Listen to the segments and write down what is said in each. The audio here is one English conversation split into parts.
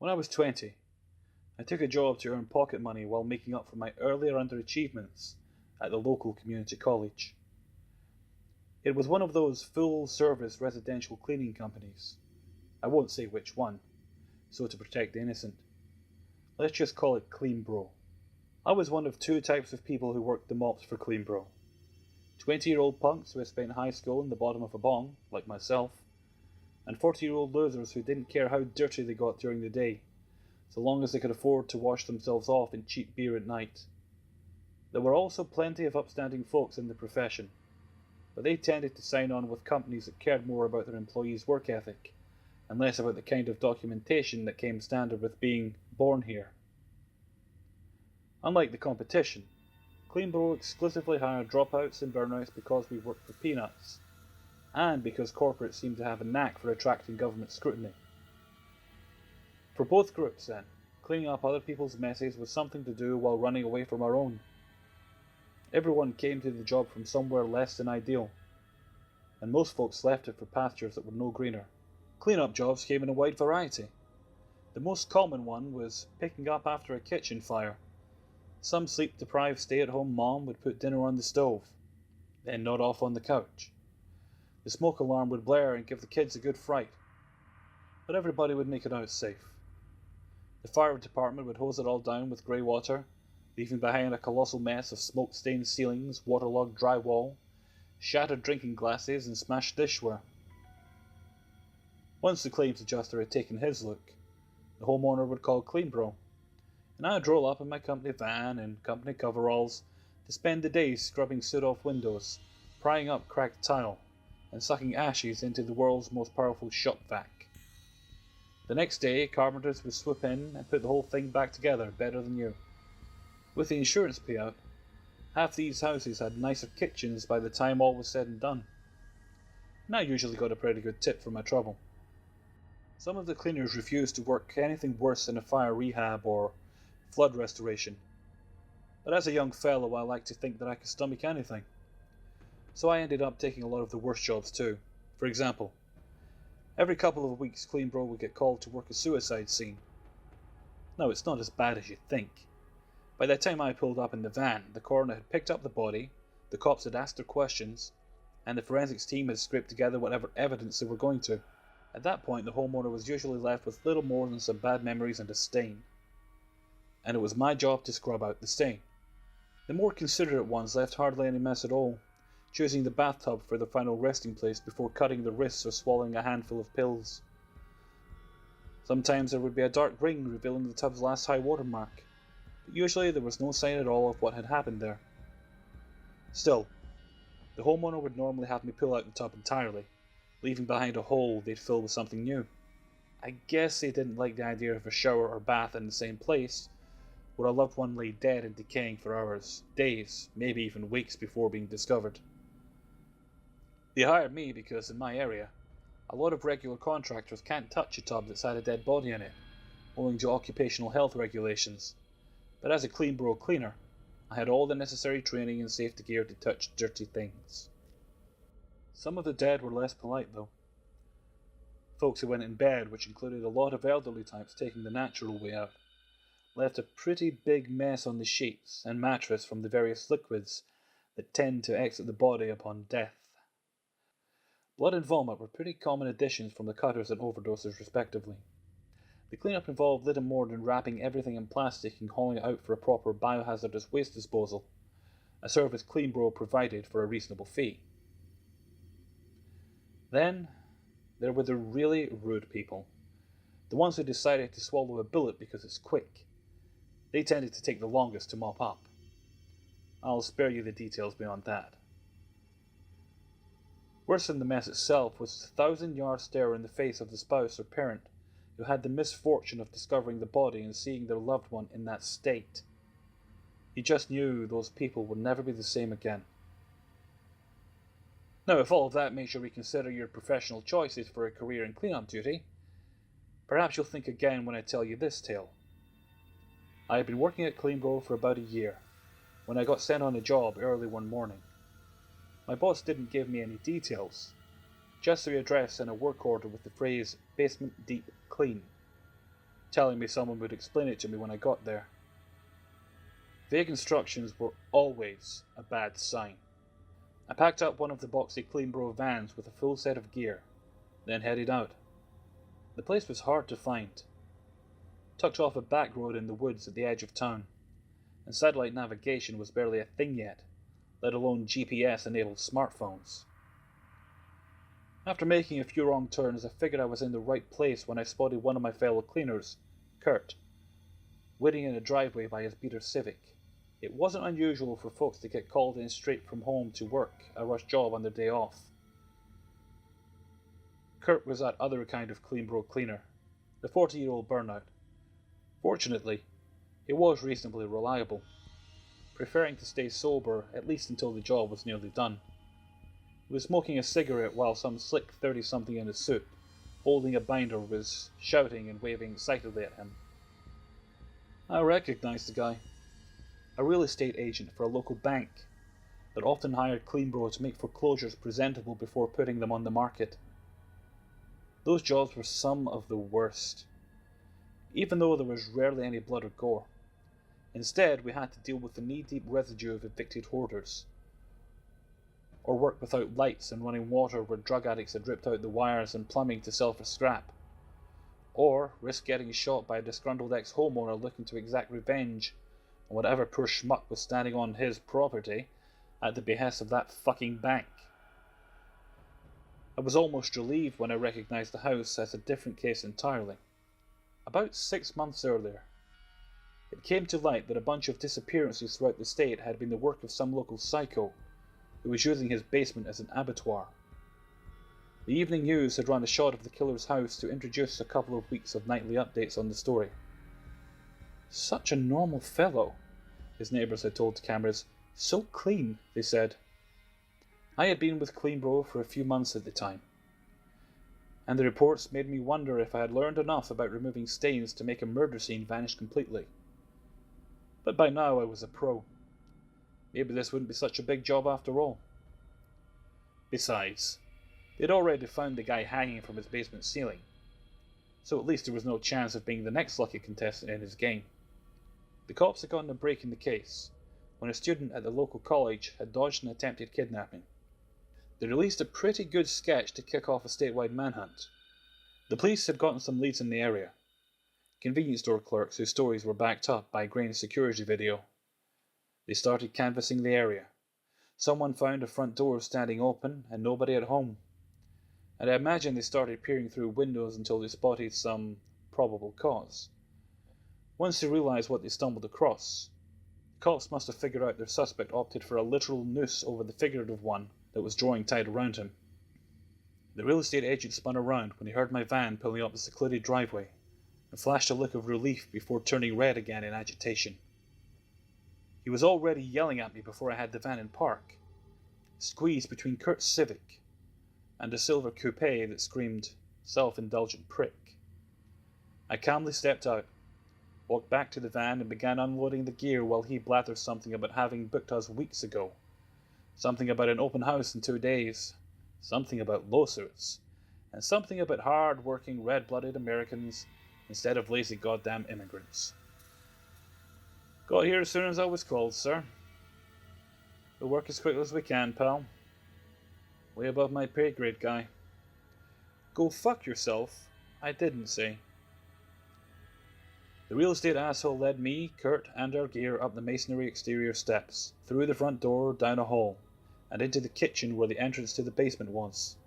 When I was 20, I took a job to earn pocket money while making up for my earlier underachievements at the local community college. It was one of those full-service residential cleaning companies. I won't say which one, so to protect the innocent. Let's just call it Clean Bro. I was one of two types of people who worked the mops for Clean Bro. 20-year-old punks who had spent high school in the bottom of a bong, like myself, and 40-year-old losers who didn't care how dirty they got during the day, so long as they could afford to wash themselves off in cheap beer at night. There were also plenty of upstanding folks in the profession, but they tended to sign on with companies that cared more about their employees' work ethic, and less about the kind of documentation that came standard with being born here. Unlike the competition, Clean Bro exclusively hired dropouts and burnouts because we worked for peanuts, and because corporates seemed to have a knack for attracting government scrutiny. For both groups, then, cleaning up other people's messes was something to do while running away from our own. Everyone came to the job from somewhere less than ideal, and most folks left it for pastures that were no greener. Clean-up jobs came in a wide variety. The most common one was picking up after a kitchen fire. Some sleep-deprived stay-at-home mom would put dinner on the stove, then nod off on the couch. The smoke alarm would blare and give the kids a good fright, but everybody would make it out safe. The fire department would hose it all down with grey water, leaving behind a colossal mess of smoke-stained ceilings, waterlogged drywall, shattered drinking glasses, and smashed dishware. Once the claims adjuster had taken his look, the homeowner would call Clean Bro, and I'd roll up in my company van and company coveralls to spend the day scrubbing soot off windows, prying up cracked tile, and sucking ashes into the world's most powerful shop vac. The next day, carpenters would swoop in and put the whole thing back together better than you. With the insurance payout, half these houses had nicer kitchens by the time all was said and done, and I usually got a pretty good tip for my trouble. Some of the cleaners refused to work anything worse than a fire rehab or flood restoration, but as a young fellow I liked to think that I could stomach anything. So I ended up taking a lot of the worst jobs too. For example, every couple of weeks Clean Bro would get called to work a suicide scene. Now it's not as bad as you'd think. By the time I pulled up in the van, the coroner had picked up the body, the cops had asked their questions, and the forensics team had scraped together whatever evidence they were going to. At that point, the homeowner was usually left with little more than some bad memories and a stain. And it was my job to scrub out the stain. The more considerate ones left hardly any mess at all, choosing the bathtub for their final resting place before cutting their wrists or swallowing a handful of pills. Sometimes there would be a dark ring revealing the tub's last high water mark, but usually there was no sign at all of what had happened there. Still, the homeowner would normally have me pull out the tub entirely, leaving behind a hole they'd fill with something new. I guess they didn't like the idea of a shower or bath in the same place, where a loved one lay dead and decaying for hours, days, maybe even weeks before being discovered. They hired me because in my area, a lot of regular contractors can't touch a tub that's had a dead body in it, owing to occupational health regulations. But as a Clean Bro cleaner, I had all the necessary training and safety gear to touch dirty things. Some of the dead were less polite though. Folks who went in bed, which included a lot of elderly types taking the natural way out, left a pretty big mess on the sheets and mattress from the various liquids that tend to exit the body upon death. Blood and vomit were pretty common additions from the cutters and overdoses respectively. The cleanup involved little more than wrapping everything in plastic and hauling it out for a proper biohazardous waste disposal, a service Clean Bro provided for a reasonable fee. Then, there were the really rude people, the ones who decided to swallow a bullet because it's quick. They tended to take the longest to mop up. I'll spare you the details beyond that. Worse than the mess itself was the 1,000-yard stare in the face of the spouse or parent who had the misfortune of discovering the body and seeing their loved one in that state. You just knew those people would never be the same again. Now, if all of that makes you reconsider your professional choices for a career in cleanup duty, perhaps you'll think again when I tell you this tale. I had been working at Clean Bro for about a year, when I got sent on a job early one morning. My boss didn't give me any details, just the address and a work order with the phrase "basement deep clean." telling me someone would explain it to me when I got there. Vague instructions were always a bad sign. I packed up one of the boxy Cleanbro vans with a full set of gear, then headed out. The place was hard to find, tucked off a back road in the woods at the edge of town, and satellite navigation was barely a thing yet, let alone GPS-enabled smartphones. After making a few wrong turns, I figured I was in the right place when I spotted one of my fellow cleaners, Kurt, waiting in a driveway by his beater Civic. It wasn't unusual for folks to get called in straight from home to work a rush job on their day off. Kurt was that other kind of Cleanbro cleaner, the 40-year-old burnout. Fortunately, he was reasonably reliable, preferring to stay sober at least until the job was nearly done. He was smoking a cigarette while some slick 30-something in a suit, holding a binder, was shouting and waving excitedly at him. I recognized the guy. A real estate agent for a local bank that often hired Cleanbro to make foreclosures presentable before putting them on the market. Those jobs were some of the worst, even though there was rarely any blood or gore. Instead, we had to deal with the knee-deep residue of evicted hoarders, or work without lights and running water where drug addicts had ripped out the wires and plumbing to sell for scrap, or risk getting shot by a disgruntled ex-homeowner looking to exact revenge on whatever poor schmuck was standing on his property at the behest of that fucking bank. I was almost relieved when I recognized the house as a different case entirely. About 6 months earlier, it came to light that a bunch of disappearances throughout the state had been the work of some local psycho who was using his basement as an abattoir. The Evening News had run a shot of the killer's house to introduce a couple of weeks of nightly updates on the story. Such a normal fellow, his neighbours had told the cameras. So clean, they said. I had been with Cleanbro for a few months at the time, and the reports made me wonder if I had learned enough about removing stains to make a murder scene vanish completely. But by now I was a pro. Maybe this wouldn't be such a big job after all. Besides, they'd already found the guy hanging from his basement ceiling, so at least there was no chance of being the next lucky contestant in his game. The cops had gotten a break in the case when a student at the local college had dodged an attempted kidnapping. They released a pretty good sketch to kick off a statewide manhunt. The police had gotten some leads in the area, convenience store clerks whose stories were backed up by grain security video. They started canvassing the area. Someone found a front door standing open and nobody at home, and I imagine they started peering through windows until they spotted some probable cause. Once they realized what they stumbled across, the cops must have figured out their suspect opted for a literal noose over the figurative one that was drawing tight around him. The real estate agent spun around when he heard my van pulling up the secluded driveway and flashed a look of relief before turning red again in agitation. He was already yelling at me before I had the van in park, squeezed between Kurt's Civic and a silver coupe that screamed, "Self-indulgent prick." I calmly stepped out, walked back to the van and began unloading the gear while he blathered something about having booked us weeks ago, something about an open house in 2 days, something about lawsuits, and something about hard-working, red-blooded Americans instead of lazy goddamn immigrants. Got here as soon as I was called, sir. We'll work as quickly as we can, pal. Way above my pay grade, guy. Go fuck yourself, I didn't say. The real estate asshole led me, Kurt, and our gear up the masonry exterior steps, through the front door, down a hall, and into the kitchen where the entrance to the basement was.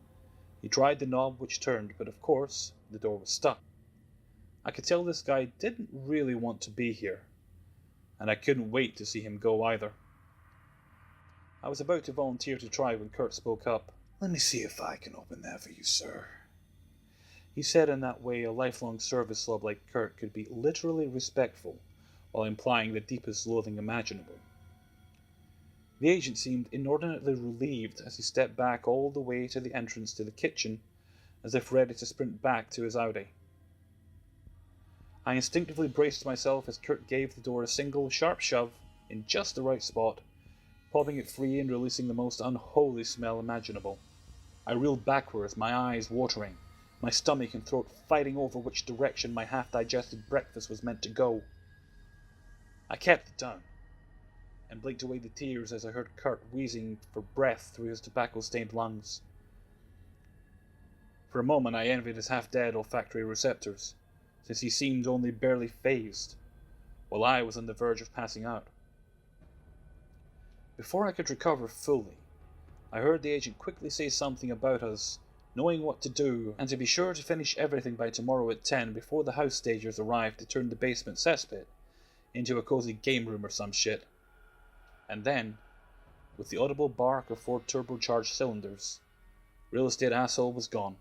He tried the knob which turned, but of course, the door was stuck. I could tell this guy didn't really want to be here, and I couldn't wait to see him go either. I was about to volunteer to try when Kurt spoke up. "Let me see if I can open that for you, sir," he said in that way a lifelong service slob like Kurt could be literally respectful while implying the deepest loathing imaginable. The agent seemed inordinately relieved as he stepped back all the way to the entrance to the kitchen, as if ready to sprint back to his Audi. I instinctively braced myself as Kurt gave the door a single sharp shove in just the right spot, popping it free and releasing the most unholy smell imaginable. I reeled backwards, my eyes watering, my stomach and throat fighting over which direction my half-digested breakfast was meant to go. I kept it down, and blinked away the tears as I heard Kurt wheezing for breath through his tobacco-stained lungs. For a moment I envied his half-dead olfactory receptors, since he seemed only barely phased, while I was on the verge of passing out. Before I could recover fully, I heard the agent quickly say something about us knowing what to do, and to be sure to finish everything by tomorrow at 10 before the house stagers arrived to turn the basement cesspit into a cozy game room or some shit. And then, with the audible bark of 4 turbocharged cylinders, real estate asshole was gone.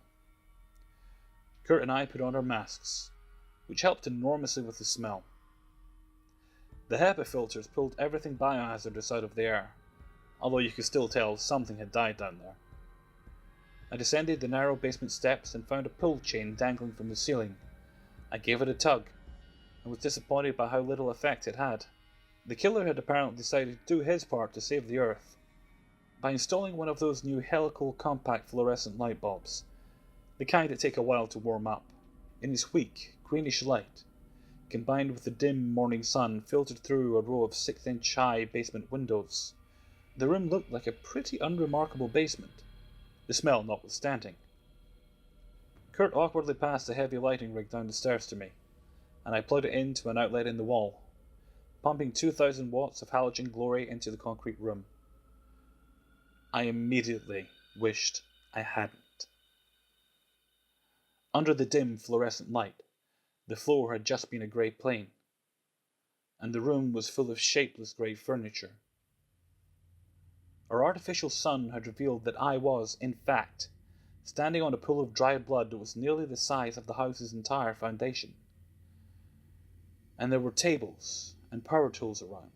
Kurt and I put on our masks, which helped enormously with the smell. The HEPA filters pulled everything biohazardous out of the air, although you could still tell something had died down there. I descended the narrow basement steps and found a pull chain dangling from the ceiling. I gave it a tug, and was disappointed by how little effect it had. The killer had apparently decided to do his part to save the Earth by installing one of those new helical compact fluorescent light bulbs, the kind that take a while to warm up, in its weak, greenish light, combined with the dim morning sun filtered through a row of 6-inch high basement windows. The room looked like a pretty unremarkable basement, the smell notwithstanding. Kurt awkwardly passed a heavy lighting rig down the stairs to me, and I plugged it into an outlet in the wall, pumping 2,000 watts of halogen glory into the concrete room. I immediately wished I hadn't. Under the dim fluorescent light, the floor had just been a grey plane, and the room was full of shapeless grey furniture. Our artificial sun had revealed that I was, in fact, standing on a pool of dry blood that was nearly the size of the house's entire foundation. And there were tables and power tools around,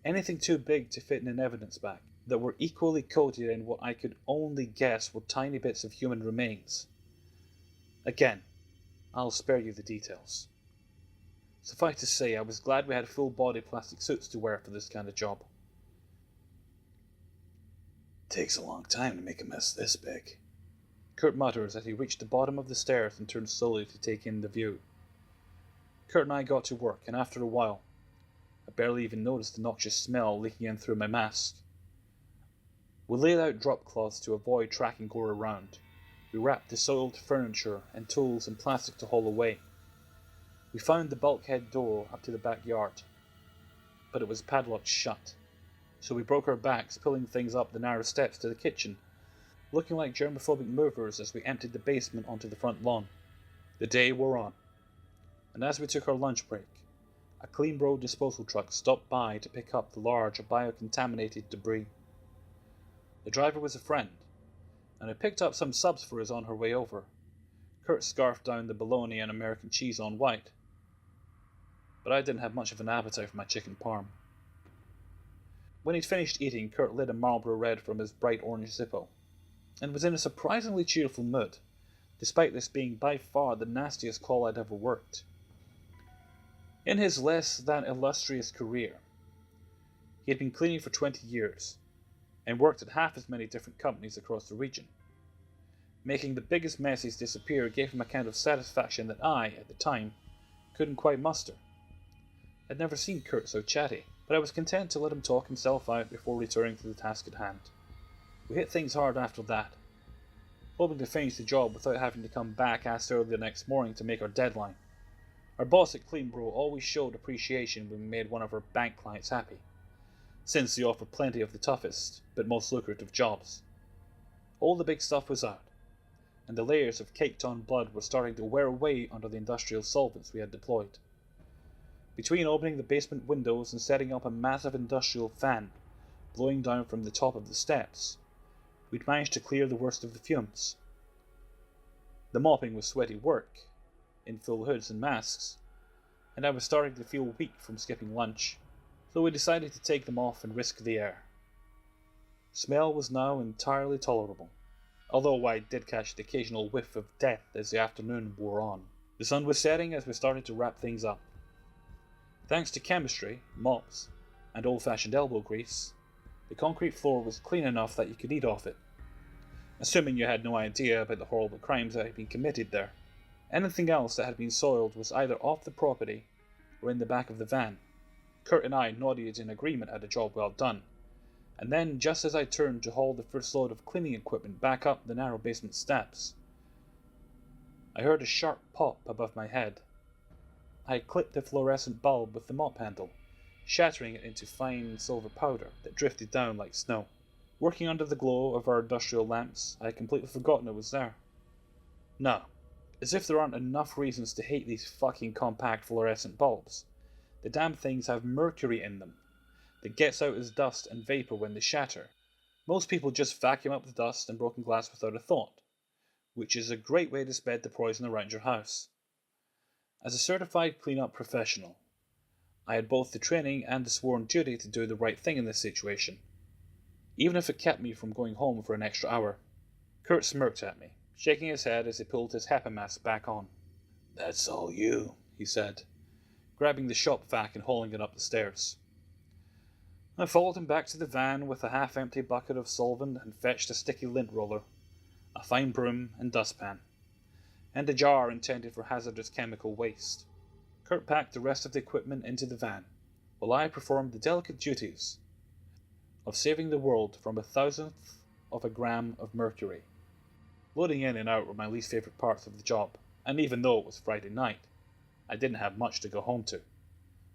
anything too big to fit in an evidence bag, that were equally coated in what I could only guess were tiny bits of human remains. Again, I'll spare you the details. Suffice to say, I was glad we had full-body plastic suits to wear for this kind of job. Takes a long time to make a mess this big, Kurt mutters as he reached the bottom of the stairs and turned slowly to take in the view. Kurt and I got to work, and after a while, I barely even noticed the noxious smell leaking in through my mask. We laid out drop cloths to avoid tracking gore around. We wrapped the soiled furniture and tools in plastic to haul away. We found the bulkhead door up to the backyard, but it was padlocked shut, so we broke our backs pulling things up the narrow steps to the kitchen, looking like germophobic movers as we emptied the basement onto the front lawn. The day wore on, and as we took our lunch break, a Clean Bro disposal truck stopped by to pick up the large biocontaminated debris. The driver was a friend, and I picked up some subs for us on her way over. Kurt scarfed down the bologna and American cheese on white, but I didn't have much of an appetite for my chicken parm. When he'd finished eating, Kurt lit a Marlboro Red from his bright orange Zippo, and was in a surprisingly cheerful mood, despite this being by far the nastiest call I'd ever worked. In his less than illustrious career, he had been cleaning for 20 years, and worked at half as many different companies across the region. Making the biggest messes disappear gave him a kind of satisfaction that I, at the time, couldn't quite muster. I'd never seen Kurt so chatty, but I was content to let him talk himself out before returning to the task at hand. We hit things hard after that, hoping to finish the job without having to come back as early the next morning to make our deadline. Our boss at Clean Bro always showed appreciation when we made one of our bank clients happy, since they offer plenty of the toughest, but most lucrative jobs. All the big stuff was out, and the layers of caked-on blood were starting to wear away under the industrial solvents we had deployed. Between opening the basement windows and setting up a massive industrial fan blowing down from the top of the steps, we'd managed to clear the worst of the fumes. The mopping was sweaty work, in full hoods and masks, and I was starting to feel weak from skipping lunch, so we decided to take them off and risk the air. Smell was now entirely tolerable, although I did catch the occasional whiff of death as the afternoon wore on. The sun was setting as we started to wrap things up. Thanks to chemistry, mops, and old-fashioned elbow grease, the concrete floor was clean enough that you could eat off it. assuming you had no idea about the horrible crimes that had been committed there. Anything else that had been soiled was either off the property or in the back of the van. Kurt and I nodded in agreement at a job well done, and then just as I turned to haul the first load of cleaning equipment back up the narrow basement steps, I heard a sharp pop above my head. I had clipped the fluorescent bulb with the mop handle, shattering it into fine silver powder that drifted down like snow. Working under the glow of our industrial lamps, I had completely forgotten it was there. No, as if there aren't enough reasons to hate these fucking compact fluorescent bulbs. The damn things have mercury in them that gets out as dust and vapor when they shatter. Most people just vacuum up the dust and broken glass without a thought, which is a great way to spread the poison around your house. As a certified clean-up professional, I had both the training and the sworn duty to do the right thing in this situation, even if it kept me from going home for an extra hour. Kurt smirked at me, shaking his head as he pulled his HEPA mask back on. "That's all you," he said, grabbing the shop vac and hauling it up the stairs. I followed him back to the van with a half-empty bucket of solvent and fetched a sticky lint roller, a fine broom and dustpan, and a jar intended for hazardous chemical waste. Kurt packed the rest of the equipment into the van, while I performed the delicate duties of saving the world from 1/1000th of a gram of mercury. Loading in and out were my least favourite parts of the job, and even though it was Friday night, I didn't have much to go home to,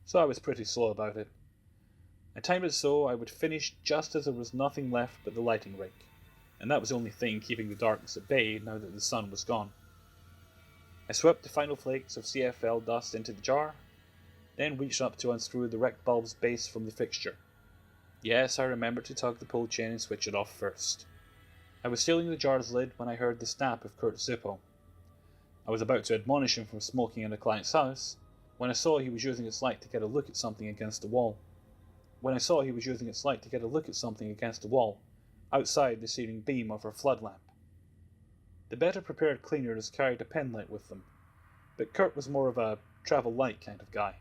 so I was pretty slow about it. I timed it so I would finish just as there was nothing left but the lighting rig, and that was the only thing keeping the darkness at bay now that the sun was gone. I swept the final flakes of CFL dust into the jar, then reached up to unscrew the wrecked bulb's base from the fixture. Yes, I remembered to tug the pull chain and switch it off first. I was sealing the jar's lid when I heard the snap of Kurt's Zippo. I was about to admonish him from smoking in a client's house when I saw he was using its light to get a look at something against the wall. Outside the searing beam of our flood lamp. The better prepared cleaners carried a pen light with them, but Kurt was more of a travel light kind of guy.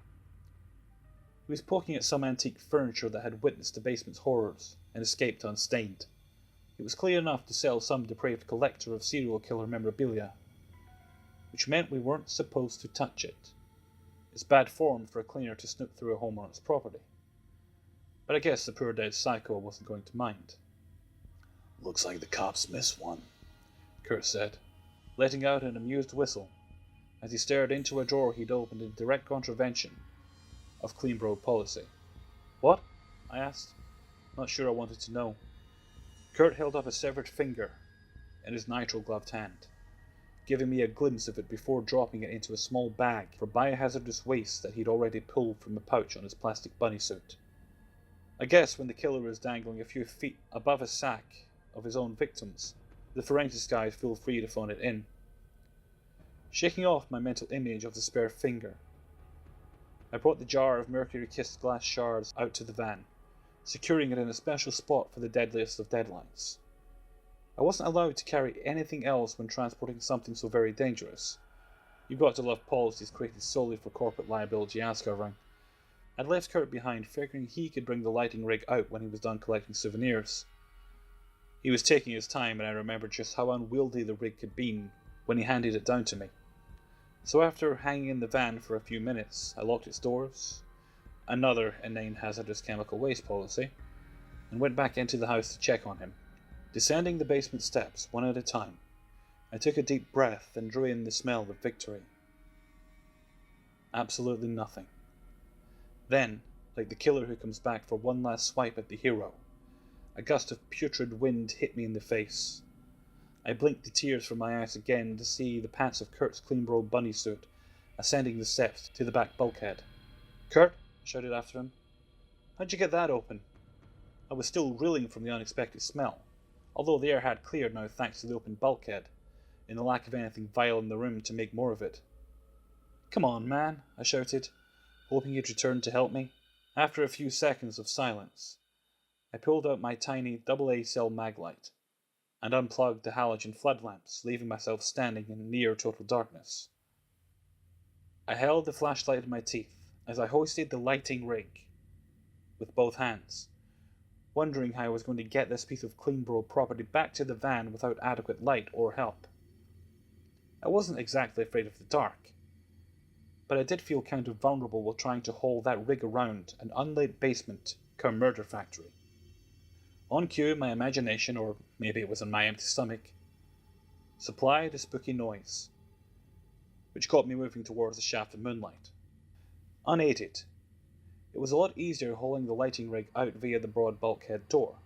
He was poking at some antique furniture that had witnessed the basement's horrors and escaped unstained. It was clear enough to sell some depraved collector of serial killer memorabilia, which meant we weren't supposed to touch it. It's bad form for a cleaner to snoop through a homeowner's property. But I guess the poor dead psycho wasn't going to mind. "Looks like the cops missed one," Kurt said, letting out an amused whistle as he stared into a drawer he'd opened in direct contravention of Clean Bro policy. "What?" I asked, not sure I wanted to know. Kurt held up a severed finger in his nitrile-gloved hand, giving me a glimpse of it before dropping it into a small bag for biohazardous waste that he'd already pulled from a pouch on his plastic bunny suit. I guess when the killer was dangling a few feet above a sack of his own victims, the forensics guys feel free to phone it in. Shaking off my mental image of the spare finger, I brought the jar of mercury-kissed glass shards out to the van, securing it in a special spot for the deadliest of deadlines. I wasn't allowed to carry anything else when transporting something so very dangerous. You've got to love policies created solely for corporate liability ass covering. I'd left Kurt behind, figuring he could bring the lighting rig out when he was done collecting souvenirs. He was taking his time, and I remembered just how unwieldy the rig had been when he handed it down to me. So after hanging in the van for a few minutes, I locked its doors, another inane hazardous chemical waste policy, and went back into the house to check on him. Descending the basement steps one at a time, I took a deep breath and drew in the smell of victory. Absolutely nothing. Then, like the killer who comes back for one last swipe at the hero, a gust of putrid wind hit me in the face. I blinked the tears from my eyes again to see the pants of Kurt's clean-bro bunny suit ascending the steps to the back bulkhead. "Kurt," I shouted after him. "How'd you get that open?" I was still reeling from the unexpected smell, although the air had cleared now thanks to the open bulkhead, in the lack of anything vile in the room to make more of it. "Come on, man," I shouted, hoping he'd return to help me. After a few seconds of silence, I pulled out my tiny AA cell mag light and unplugged the halogen flood lamps, leaving myself standing in near total darkness. I held the flashlight in my teeth as I hoisted the lighting rig with both hands, wondering how I was going to get this piece of Cleanbro property back to the van without adequate light or help. I wasn't exactly afraid of the dark, but I did feel kind of vulnerable while trying to haul that rig around an unlit basement come murder factory. On cue, my imagination, or maybe it was on my empty stomach, supplied a spooky noise, which got me moving towards the shaft of moonlight. Unaided, it was a lot easier hauling the lighting rig out via the broad bulkhead door,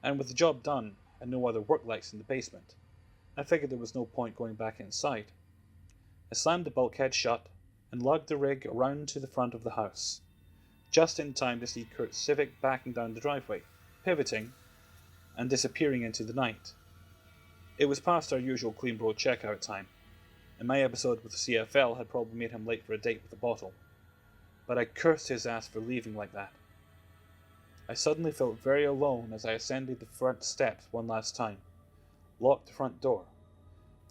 and with the job done and no other work lights in the basement, I figured there was no point going back inside. I slammed the bulkhead shut and lugged the rig around to the front of the house, just in time to see Kurt's Civic backing down the driveway, pivoting, and disappearing into the night. It was past our usual Cleanbro checkout time, and my episode with the CFL had probably made him late for a date with a bottle, but I cursed his ass for leaving like that. I suddenly felt very alone as I ascended the front steps one last time, locked the front door,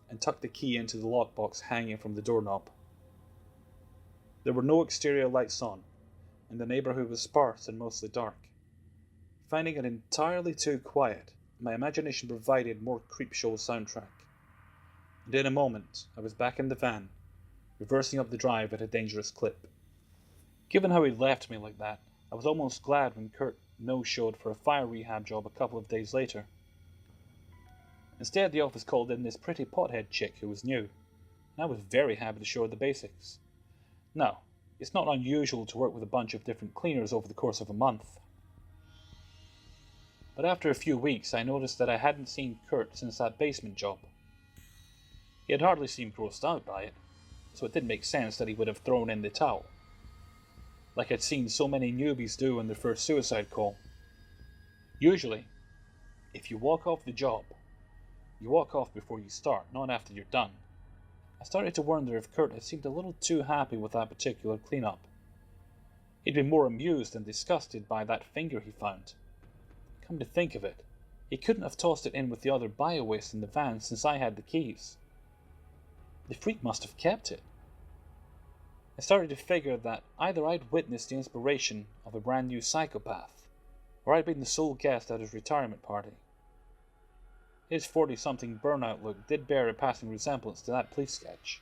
and tucked the key into the lockbox hanging from the doorknob. There were no exterior lights on, and the neighborhood was sparse and mostly dark. Finding it entirely too quiet, my imagination provided more Creepshow soundtrack. And in a moment, I was back in the van, reversing up the drive at a dangerous clip. Given how he left me like that, I was almost glad when Kurt no-showed for a fire rehab job a couple of days later. Instead, the office called in this pretty pothead chick who was new, and I was very happy to show her the basics. Now, it's not unusual to work with a bunch of different cleaners over the course of a month. But after a few weeks, I noticed that I hadn't seen Kurt since that basement job. He had hardly seemed grossed out by it, so it didn't make sense that he would have thrown in the towel, like I'd seen so many newbies do on their first suicide call. Usually, if you walk off the job, you walk off before you start, not after you're done. I started to wonder if Kurt had seemed a little too happy with that particular cleanup. He'd been more amused than disgusted by that finger he found. Come to think of it, he couldn't have tossed it in with the other bio-waste in the van since I had the keys. The freak must have kept it. I started to figure that either I'd witnessed the inspiration of a brand new psychopath, or I'd been the sole guest at his retirement party. His 40-something burnout look did bear a passing resemblance to that police sketch.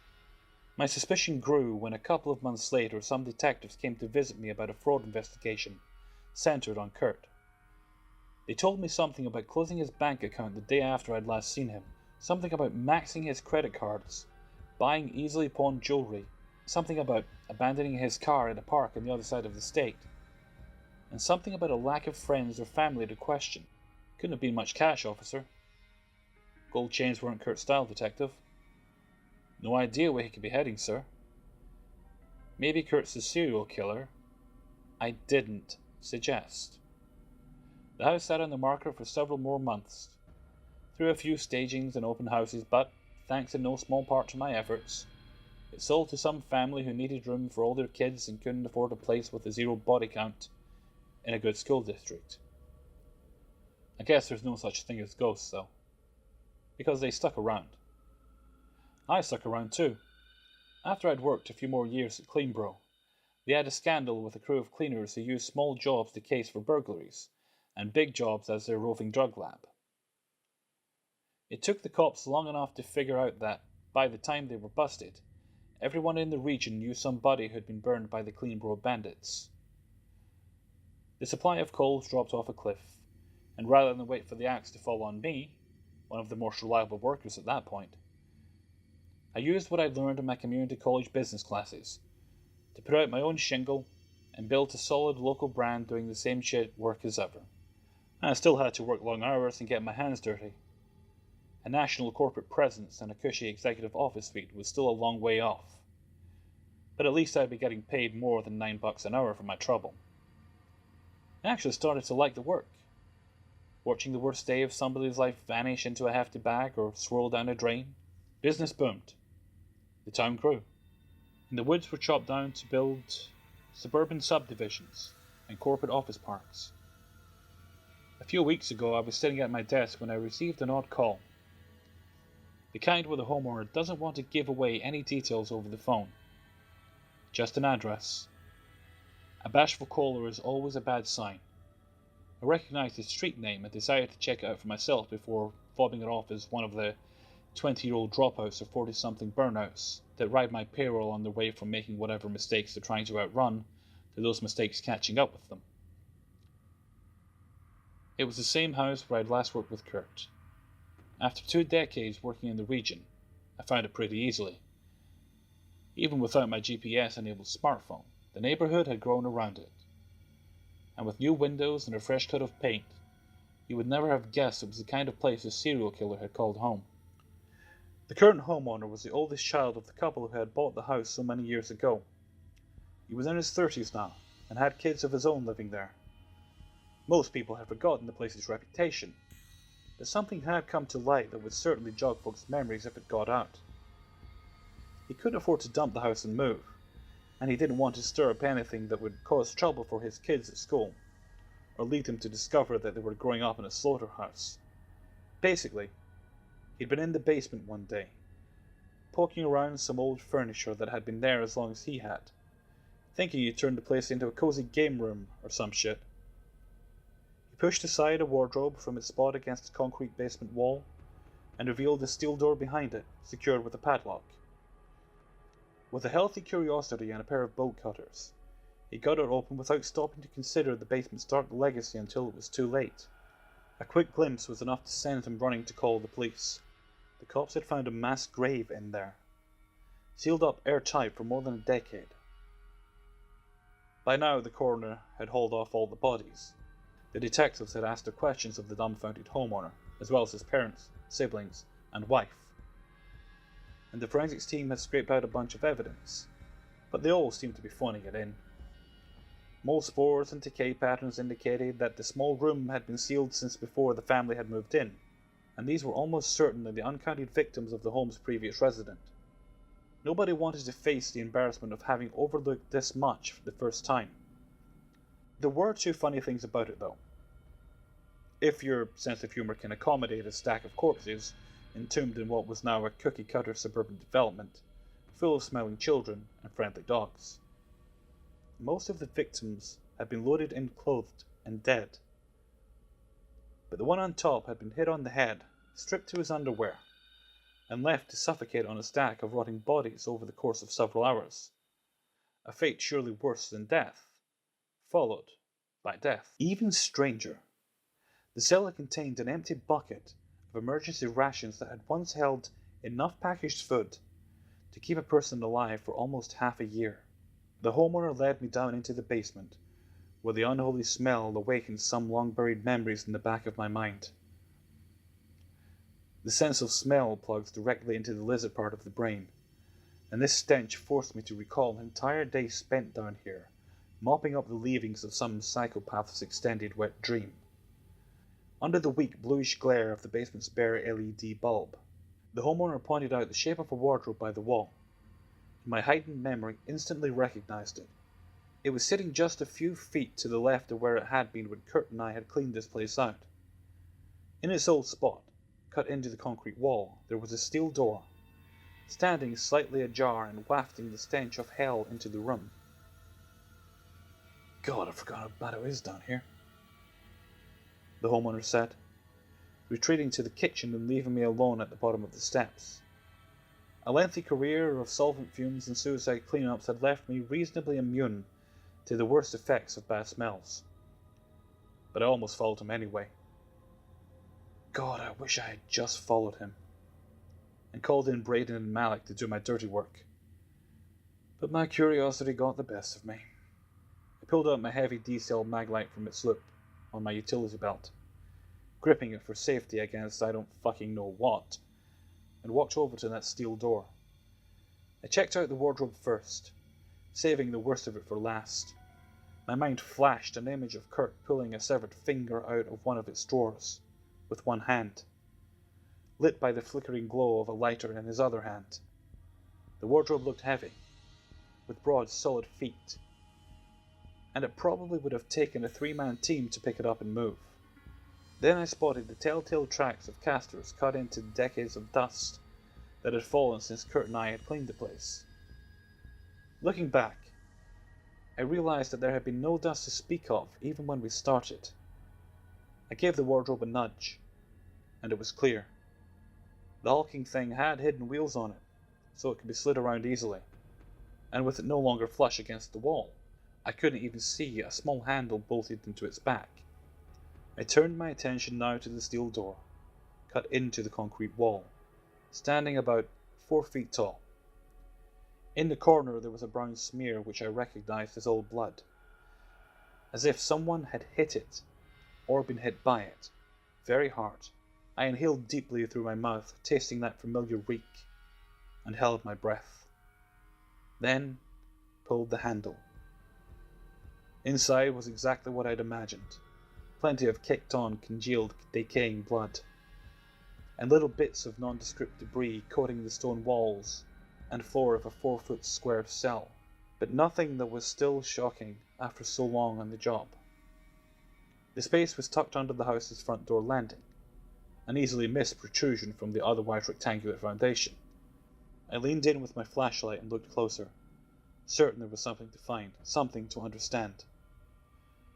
My suspicion grew when a couple of months later some detectives came to visit me about a fraud investigation centered on Kurt. They told me something about closing his bank account the day after I'd last seen him, something about maxing his credit cards, buying easily pawned jewelry, something about abandoning his car in a park on the other side of the state, and something about a lack of friends or family to question. Couldn't have been much cash, officer. Gold chains weren't Kurt's style, detective. No idea where he could be heading, sir. Maybe Kurt's a serial killer. I didn't suggest. The house sat on the market for several more months, through a few stagings and open houses, but, thanks in no small part to my efforts, it sold to some family who needed room for all their kids and couldn't afford a place with a zero body count in a good school district. I guess there's no such thing as ghosts, though, because they stuck around. I stuck around too. After I'd worked a few more years at Cleanbro, they had a scandal with a crew of cleaners who used small jobs to case for burglaries, and big jobs as their roving drug lab. It took the cops long enough to figure out that, by the time they were busted, everyone in the region knew somebody who'd been burned by the Cleanbro bandits. The supply of coals dropped off a cliff, and rather than wait for the axe to fall on me, one of the most reliable workers at that point, I used what I'd learned in my community college business classes to put out my own shingle and build a solid local brand doing the same shit work as ever. I still had to work long hours and get my hands dirty. A national corporate presence and a cushy executive office suite was still a long way off, but at least I'd be getting paid more than $9 an hour for my trouble. I actually started to like the work. Watching the worst day of somebody's life vanish into a hefty bag or swirl down a drain, business boomed. The town grew, and the woods were chopped down to build suburban subdivisions and corporate office parks. A few weeks ago, I was sitting at my desk when I received an odd call. The kind where the homeowner doesn't want to give away any details over the phone. Just an address. A bashful caller is always a bad sign. I recognized his street name and decided to check it out for myself before fobbing it off as one of the 20-year-old dropouts or 40-something burnouts that ride my payroll on their way from making whatever mistakes they're trying to outrun to those mistakes catching up with them. It was the same house where I'd last worked with Kurt. After 2 decades working in the region, I found it pretty easily. Even without my GPS-enabled smartphone, the neighborhood had grown around it. And with new windows and a fresh coat of paint, you would never have guessed it was the kind of place a serial killer had called home. The current homeowner was the oldest child of the couple who had bought the house so many years ago. He was in his 30s now, and had kids of his own living there. Most people had forgotten the place's reputation, but something had come to light that would certainly jog folks' memories if it got out. He couldn't afford to dump the house and move, and he didn't want to stir up anything that would cause trouble for his kids at school, or lead them to discover that they were growing up in a slaughterhouse. Basically, he'd been in the basement one day, poking around some old furniture that had been there as long as he had, thinking he'd turned the place into a cozy game room or some shit. He pushed aside a wardrobe from its spot against the concrete basement wall, and revealed a steel door behind it, secured with a padlock. With a healthy curiosity and a pair of bolt cutters, he got it open without stopping to consider the basement's dark legacy until it was too late. A quick glimpse was enough to send him running to call the police. The cops had found a mass grave in there, sealed up airtight for more than a decade. By now the coroner had hauled off all the bodies. The detectives had asked their questions of the dumbfounded homeowner, as well as his parents, siblings, and wife. And the forensics team had scraped out a bunch of evidence, but they all seemed to be phoning it in. Mold spores and decay patterns indicated that the small room had been sealed since before the family had moved in, and these were almost certainly the uncounted victims of the home's previous resident. Nobody wanted to face the embarrassment of having overlooked this much for the first time. There were 2 funny things about it though. If your sense of humour can accommodate a stack of corpses entombed in what was now a cookie-cutter suburban development, full of smiling children and friendly dogs. Most of the victims had been loaded in clothed and dead, but the one on top had been hit on the head, stripped to his underwear, and left to suffocate on a stack of rotting bodies over the course of several hours. A fate surely worse than death, followed by death. Even stranger, the cellar contained an empty bucket of emergency rations that had once held enough packaged food to keep a person alive for almost half a year. The homeowner led me down into the basement, where the unholy smell awakened some long-buried memories in the back of my mind. The sense of smell plugs directly into the lizard part of the brain, and this stench forced me to recall an entire day spent down here, mopping up the leavings of some psychopath's extended wet dream. Under the weak bluish glare of the basement's bare LED bulb, the homeowner pointed out the shape of a wardrobe by the wall. My heightened memory instantly recognized it. It was sitting just a few feet to the left of where it had been when Kurt and I had cleaned this place out. In its old spot, cut into the concrete wall, there was a steel door, standing slightly ajar and wafting the stench of hell into the room. God, I forgot how bad it is down here, the homeowner said, retreating to the kitchen and leaving me alone at the bottom of the steps. A lengthy career of solvent fumes and suicide cleanups had left me reasonably immune to the worst effects of bad smells. But I almost followed him anyway. God, I wish I had just followed him, and called in Braden and Malik to do my dirty work. But my curiosity got the best of me. I pulled out my heavy D-cell maglite from its loop on my utility belt, gripping it for safety against I don't fucking know what, and walked over to that steel door. I checked out the wardrobe first, saving the worst of it for last. My mind flashed an image of Kurt pulling a severed finger out of one of its drawers, with one hand, lit by the flickering glow of a lighter in his other hand. The wardrobe looked heavy, with broad, solid feet, and it probably would have taken a 3-man team to pick it up and move. Then I spotted the telltale tracks of casters cut into the decades of dust that had fallen since Kurt and I had cleaned the place. Looking back, I realized that there had been no dust to speak of even when we started. I gave the wardrobe a nudge, and it was clear. The hulking thing had hidden wheels on it, so it could be slid around easily, and with it no longer flush against the wall, I couldn't even see a small handle bolted into its back. I turned my attention now to the steel door, cut into the concrete wall, standing about 4 feet tall. In the corner there was a brown smear which I recognized as old blood, as if someone had hit it, or been hit by it, very hard. I inhaled deeply through my mouth, tasting that familiar reek, and held my breath. Then pulled the handle. Inside was exactly what I'd imagined. Plenty of kicked-on, congealed, decaying blood, and little bits of nondescript debris coating the stone walls and floor of a 4-foot square cell, but nothing that was still shocking after so long on the job. The space was tucked under the house's front door landing, an easily missed protrusion from the otherwise rectangular foundation. I leaned in with my flashlight and looked closer, certain there was something to find, something to understand.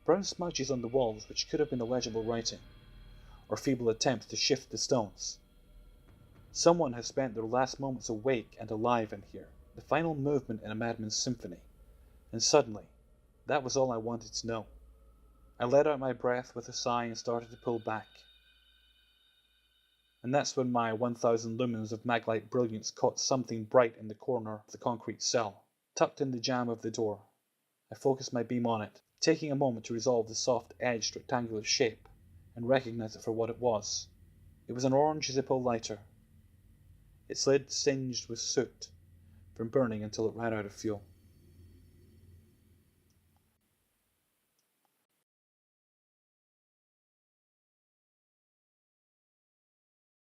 Brown smudges on the walls which could have been illegible writing, or feeble attempts to shift the stones. Someone has spent their last moments awake and alive in here, the final movement in a madman's symphony, and suddenly, that was all I wanted to know. I let out my breath with a sigh and started to pull back. And that's when my 1,000 lumens of maglite brilliance caught something bright in the corner of the concrete cell, tucked in the jamb of the door. I focused my beam on it, taking a moment to resolve the soft-edged rectangular shape and recognize it for what it was. It was an orange Zippo lighter. Its lid singed with soot from burning until it ran out of fuel.